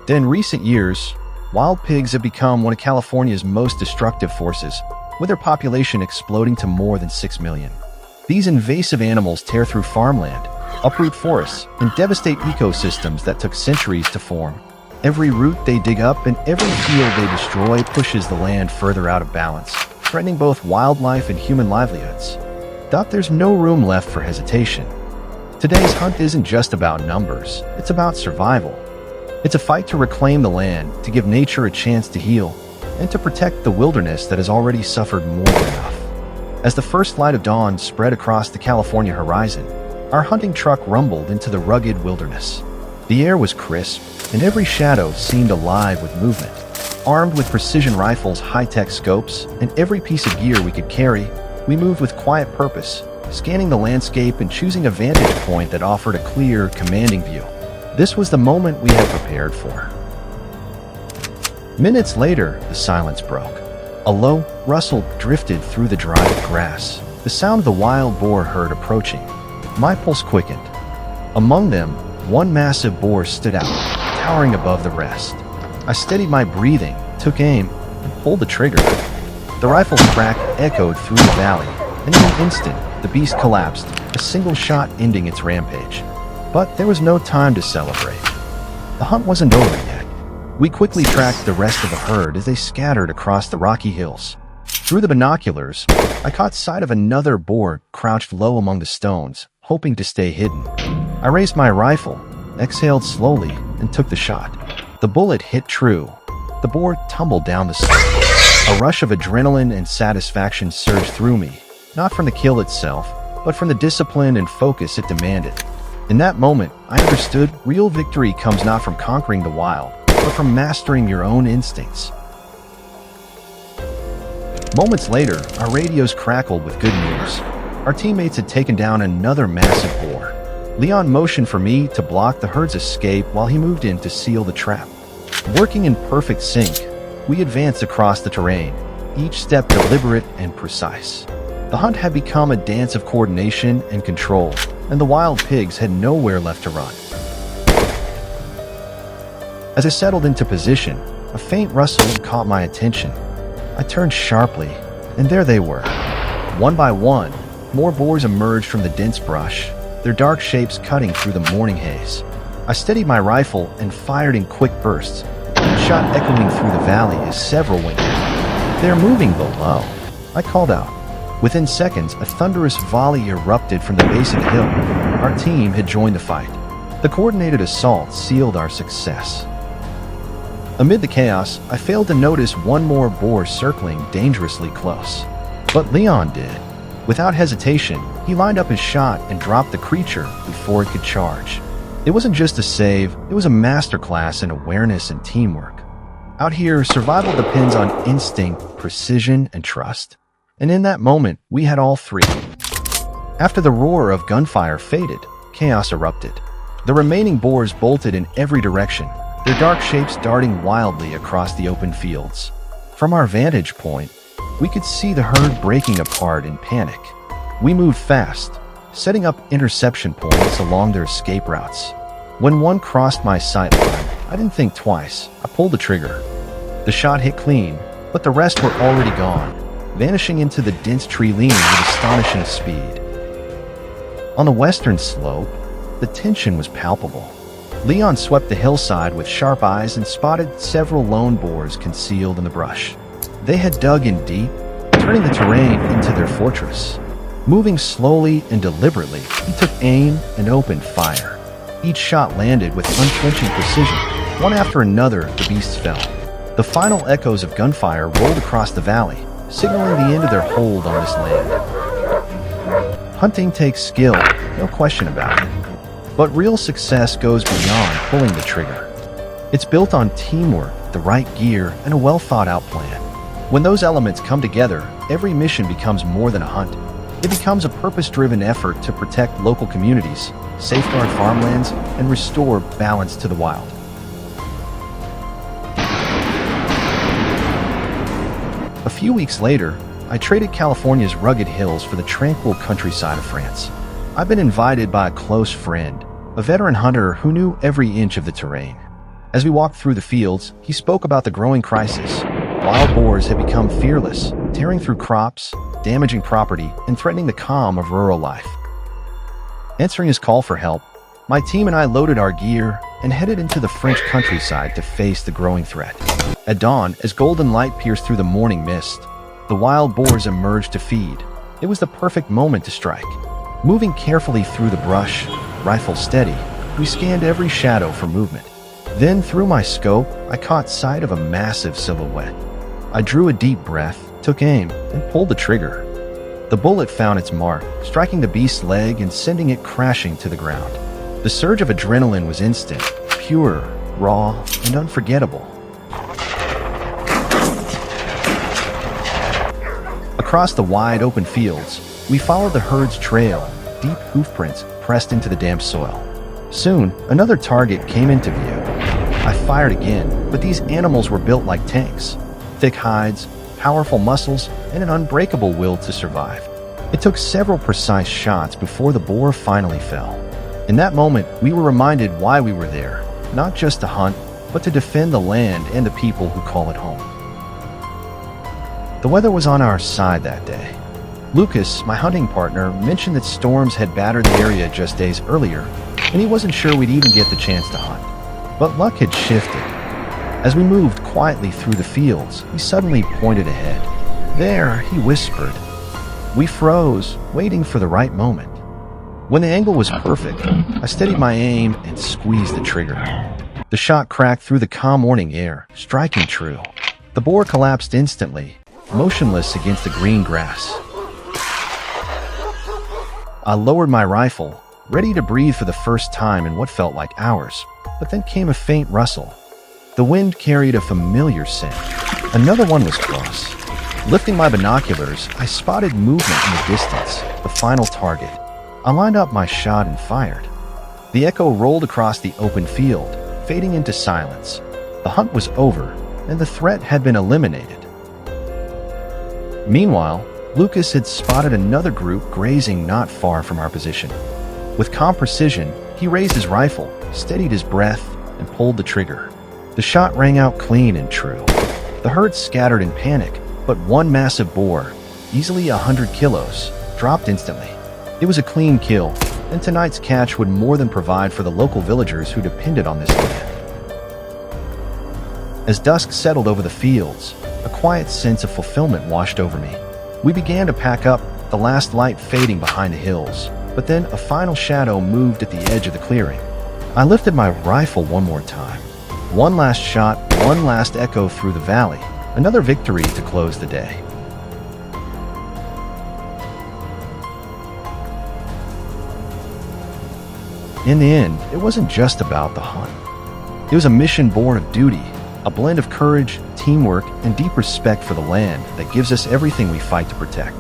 In recent years, wild pigs have become one of California's most destructive forces, with their population exploding to more than 6 million. These invasive animals tear through farmland, uproot forests, and devastate ecosystems that took centuries to form. Every root they dig up and every field they destroy pushes the land further out of balance, threatening both wildlife and human livelihoods. Thus, there's no room left for hesitation. Today's hunt isn't just about numbers, it's about survival. It's a fight to reclaim the land, to give nature a chance to heal, and to protect the wilderness that has already suffered more than enough. As the first light of dawn spread across the California horizon, our hunting truck rumbled into the rugged wilderness. The air was crisp, and every shadow seemed alive with movement. Armed with precision rifles, high-tech scopes, and every piece of gear we could carry, we moved with quiet purpose, scanning the landscape and choosing a vantage point that offered a clear, commanding view. This was the moment we had prepared for. Minutes later, the silence broke. A low rustle drifted through the dry grass, the sound of the wild boar herd approaching. My pulse quickened. Among them, one massive boar stood out, towering above the rest. I steadied my breathing, took aim, and pulled the trigger. The rifle's crack echoed through the valley, and in an instant, the beast collapsed, a single shot ending its rampage. But there was no time to celebrate. The hunt wasn't over yet. We quickly tracked the rest of the herd as they scattered across the rocky hills. Through the binoculars, I caught sight of another boar crouched low among the stones, hoping to stay hidden. I raised my rifle, exhaled slowly, and took the shot. The bullet hit true. The boar tumbled down the slope. A rush of adrenaline and satisfaction surged through me, not from the kill itself, but from the discipline and focus it demanded. In that moment, I understood real victory comes not from conquering the wild, but from mastering your own instincts. Moments later, our radios crackled with good news. Our teammates had taken down another massive boar. Leon motioned for me to block the herd's escape while he moved in to seal the trap. Working in perfect sync, we advanced across the terrain, each step deliberate and precise. The hunt had become a dance of coordination and control, and the wild pigs had nowhere left to run. As I settled into position, a faint rustle caught my attention. I turned sharply, and there they were. One by one, more boars emerged from the dense brush, their dark shapes cutting through the morning haze. I steadied my rifle and fired in quick bursts, each shot echoing through the valley as several went down. "They're moving below," I called out. Within seconds, a thunderous volley erupted from the base of the hill. Our team had joined the fight. The coordinated assault sealed our success. Amid the chaos, I failed to notice one more boar circling dangerously close. But Leon did. Without hesitation, he lined up his shot and dropped the creature before it could charge. It wasn't just a save, it was a masterclass in awareness and teamwork. Out here, survival depends on instinct, precision, and trust. And in that moment, we had all three. After the roar of gunfire faded, chaos erupted. The remaining boars bolted in every direction, their dark shapes darting wildly across the open fields. From our vantage point, we could see the herd breaking apart in panic. We moved fast, setting up interception points along their escape routes. When one crossed my sight line, I didn't think twice. I pulled the trigger. The shot hit clean, but the rest were already gone, vanishing into the dense tree leaning with astonishing speed. On the western slope, the tension was palpable. Leon swept the hillside with sharp eyes and spotted several lone boars concealed in the brush. They had dug in deep, turning the terrain into their fortress. Moving slowly and deliberately, he took aim and opened fire. Each shot landed with unflinching precision. One after another, the beasts fell. The final echoes of gunfire rolled across the valley, signaling the end of their hold on this land. Hunting takes skill, no question about it. But real success goes beyond pulling the trigger. It's built on teamwork, the right gear, and a well-thought-out plan. When those elements come together, every mission becomes more than a hunt. It becomes a purpose-driven effort to protect local communities, safeguard farmlands, and restore balance to the wild. A few weeks later, I traded California's rugged hills for the tranquil countryside of France. I've been invited by a close friend, a veteran hunter who knew every inch of the terrain. As we walked through the fields, he spoke about the growing crisis. Wild boars had become fearless, tearing through crops, damaging property, and threatening the calm of rural life. Answering his call for help, my team and I loaded our gear and headed into the French countryside to face the growing threat. At dawn, as golden light pierced through the morning mist, the wild boars emerged to feed. It was the perfect moment to strike. Moving carefully through the brush, rifle steady, we scanned every shadow for movement. Then, through my scope, I caught sight of a massive silhouette. I drew a deep breath, took aim, and pulled the trigger. The bullet found its mark, striking the beast's leg and sending it crashing to the ground. The surge of adrenaline was instant, pure, raw, and unforgettable. Across the wide open fields, we followed the herd's trail, deep hoofprints pressed into the damp soil. Soon, another target came into view. I fired again, but these animals were built like tanks. Thick hides, powerful muscles, and an unbreakable will to survive. It took several precise shots before the boar finally fell. In that moment, we were reminded why we were there, not just to hunt, but to defend the land and the people who call it home. The weather was on our side that day. Lucas, my hunting partner, mentioned that storms had battered the area just days earlier, and he wasn't sure we'd even get the chance to hunt. But luck had shifted. As we moved quietly through the fields, he suddenly pointed ahead. "There," he whispered. We froze, waiting for the right moment. When the angle was perfect, I steadied my aim and squeezed the trigger. The shot cracked through the calm morning air, striking true. The boar collapsed instantly, motionless against the green grass. I lowered my rifle, ready to breathe for the first time in what felt like hours, but then came a faint rustle. The wind carried a familiar scent. Another one was close. Lifting my binoculars, I spotted movement in the distance, the final target. I lined up my shot and fired. The echo rolled across the open field, fading into silence. The hunt was over, and the threat had been eliminated. Meanwhile, Lucas had spotted another group grazing not far from our position. With calm precision, he raised his rifle, steadied his breath, and pulled the trigger. The shot rang out clean and true. The herd scattered in panic, but one massive boar, easily 100 kilos, dropped instantly. It was a clean kill, and tonight's catch would more than provide for the local villagers who depended on this land. As dusk settled over the fields, a quiet sense of fulfillment washed over me. We began to pack up, the last light fading behind the hills, but then a final shadow moved at the edge of the clearing. I lifted my rifle one more time. One last shot, one last echo through the valley, another victory to close the day. In the end, it wasn't just about the hunt. It was a mission born of duty, a blend of courage, teamwork, and deep respect for the land that gives us everything we fight to protect.